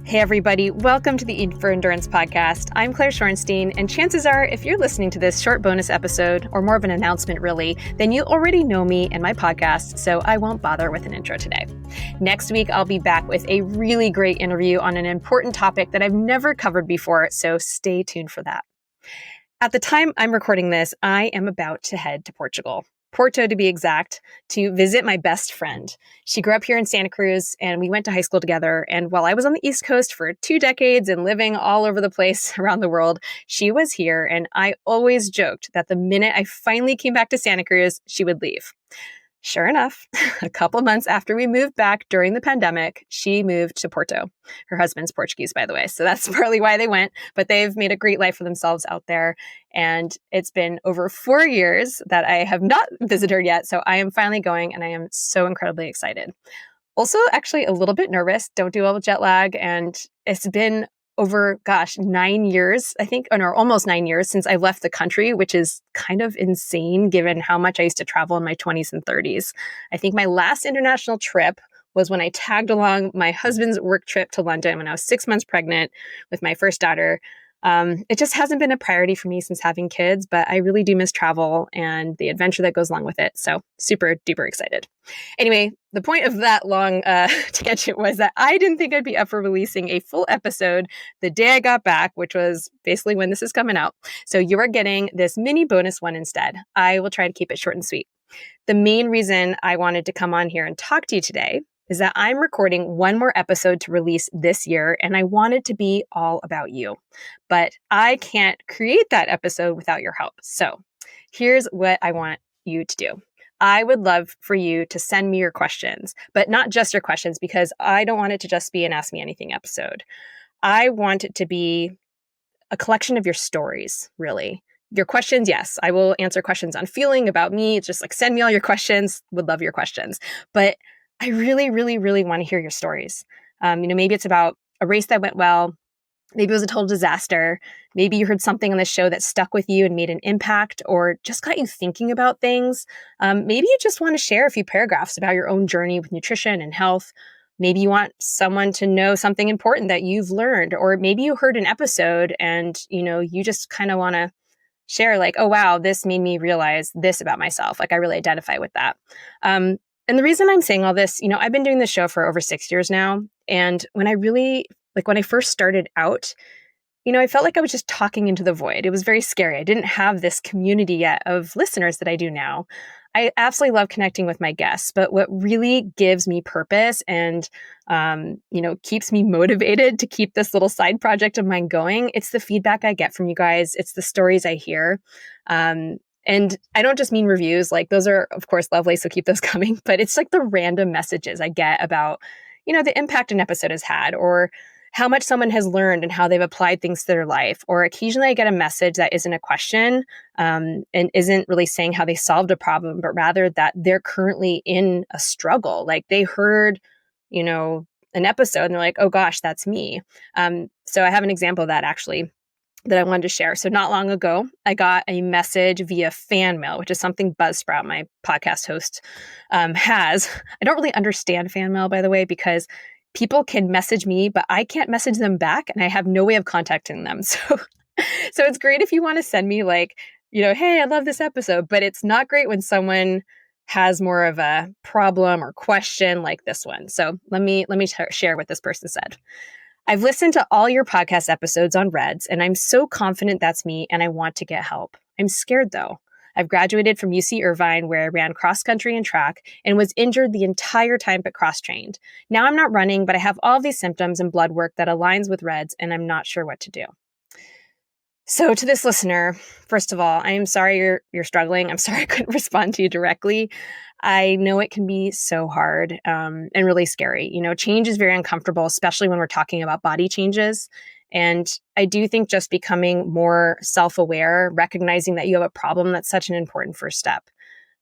Hey everybody, welcome to the Eat for Endurance podcast. I'm Claire Shorenstein, and chances are if you're listening to this short bonus episode, or more of an announcement really, then you already know me and my podcast, so I won't bother with an intro today. Next week, I'll be back with a really great interview on an important topic that I've never covered before, so stay tuned for that. At the time I'm recording this, I am about to head to Portugal. Porto to be exact, to visit my best friend. She grew up here in Santa Cruz and we went to high school together. And while I was on the East Coast for 2 decades and living all over the place around the world, she was here. And I always joked that the minute I finally came back to Santa Cruz, she would leave. Sure enough, a couple months after we moved back during the pandemic, she moved to Porto. Her husband's Portuguese, by the way, so that's partly why they went, but they've made a great life for themselves out there. And it's been over 4 years that I have not visited her yet, so I am finally going and I am so incredibly excited. Also, actually a little bit nervous, don't do well with jet lag, and it's been over, 9 years, I think, or almost 9 years since I left the country, which is kind of insane given how much I used to travel in my 20s and 30s. I think my last international trip was when I tagged along my husband's work trip to London when I was 6 months pregnant with my first daughter. It just hasn't been a priority for me since having kids, but I really do miss travel and the adventure that goes along with it. So super duper excited. Anyway, the point of that long tangent was that I didn't think I'd be up for releasing a full episode the day I got back, which was basically when this is coming out. So you are getting this mini bonus one instead. I will try to keep it short and sweet. The main reason I wanted to come on here and talk to you today is that I'm recording one more episode to release this year, and I want it to be all about you. But I can't create that episode without your help. So here's what I want you to do. I would love for you to send me your questions, but not just your questions, because I don't want it to just be an Ask Me Anything episode. I want it to be a collection of your stories, really. Your questions, yes, I will answer questions on feeling about me. It's just like, send me all your questions. Would love your questions. But I really, really, really want to hear your stories. Maybe it's about a race that went well. Maybe it was a total disaster. Maybe you heard something on the show that stuck with you and made an impact or just got you thinking about things. Maybe you just want to share a few paragraphs about your own journey with nutrition and health. Maybe you want someone to know something important that you've learned, or maybe you heard an episode and, you just kind of want to share like, oh, wow, this made me realize this about myself. Like I really identify with that. And the reason I'm saying all this, I've been doing this show for over 6 years now. And when I first started out, I felt like I was just talking into the void. It was very scary. I didn't have this community yet of listeners that I do now. I absolutely love connecting with my guests, but what really gives me purpose and, keeps me motivated to keep this little side project of mine going, it's the feedback I get from you guys. It's the stories I hear. And I don't just mean reviews, like those are, of course, lovely, so keep those coming. But it's like the random messages I get about, the impact an episode has had, or how much someone has learned and how they've applied things to their life. Or occasionally I get a message that isn't a question and isn't really saying how they solved a problem, but rather that they're currently in a struggle. Like they heard, an episode and they're like, oh gosh, that's me. So I have an example of that actually that I wanted to share. So not long ago, I got a message via fan mail, which is something Buzzsprout, my podcast host, has. I don't really understand fan mail, by the way, because people can message me, but I can't message them back and I have no way of contacting them. So it's great if you want to send me like, hey, I love this episode, but it's not great when someone has more of a problem or question like this one. So let me share what this person said. I've listened to all your podcast episodes on RED-S, and I'm so confident that's me, and I want to get help. I'm scared, though. I've graduated from UC Irvine, where I ran cross country and track, and was injured the entire time but cross-trained. Now I'm not running, but I have all these symptoms and blood work that aligns with RED-S, and I'm not sure what to do. So to this listener, first of all, I am sorry you're struggling. I'm sorry I couldn't respond to you directly. I know it can be so hard and really scary. Change is very uncomfortable, especially when we're talking about body changes. And I do think just becoming more self-aware, recognizing that you have a problem, that's such an important first step.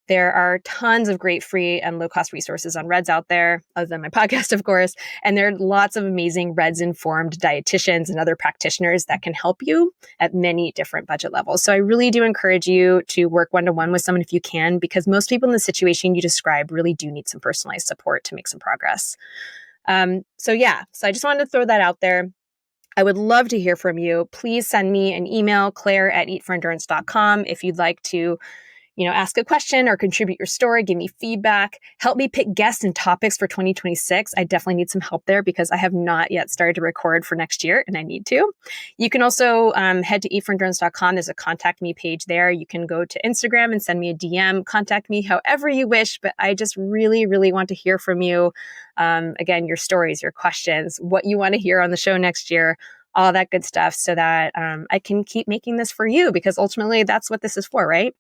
There are tons of great free and low-cost resources on RED-S out there, other than my podcast, of course. And there are lots of amazing RED-S-informed dietitians and other practitioners that can help you at many different budget levels. So I really do encourage you to work one-to-one with someone if you can, because most people in the situation you describe really do need some personalized support to make some progress. So I just wanted to throw that out there. I would love to hear from you. Please send me an email, claire@eatforendurance.com, if you'd like to ask a question or contribute your story, give me feedback, help me pick guests and topics for 2026. I definitely need some help there because I have not yet started to record for next year and I need to. You can also head to eatforendurance.com. There's a contact me page there. You can go to Instagram and send me a DM, contact me however you wish, but I just really, really want to hear from you. Again, your stories, your questions, what you want to hear on the show next year, all that good stuff so that I can keep making this for you because ultimately that's what this is for, right?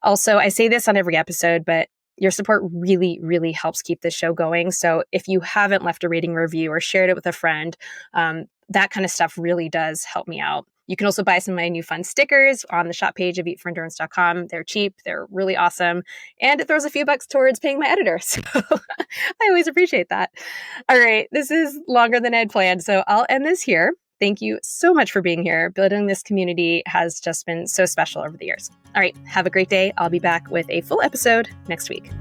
Also, I say this on every episode, but your support really, really helps keep this show going. So if you haven't left a rating review or shared it with a friend, that kind of stuff really does help me out. You can also buy some of my new fun stickers on the shop page of eatforendurance.com. They're cheap. They're really awesome. And it throws a few bucks towards paying my editor. So I always appreciate that. All right. This is longer than I'd planned. So I'll end this here. Thank you so much for being here. Building this community has just been so special over the years. All right. Have a great day. I'll be back with a full episode next week.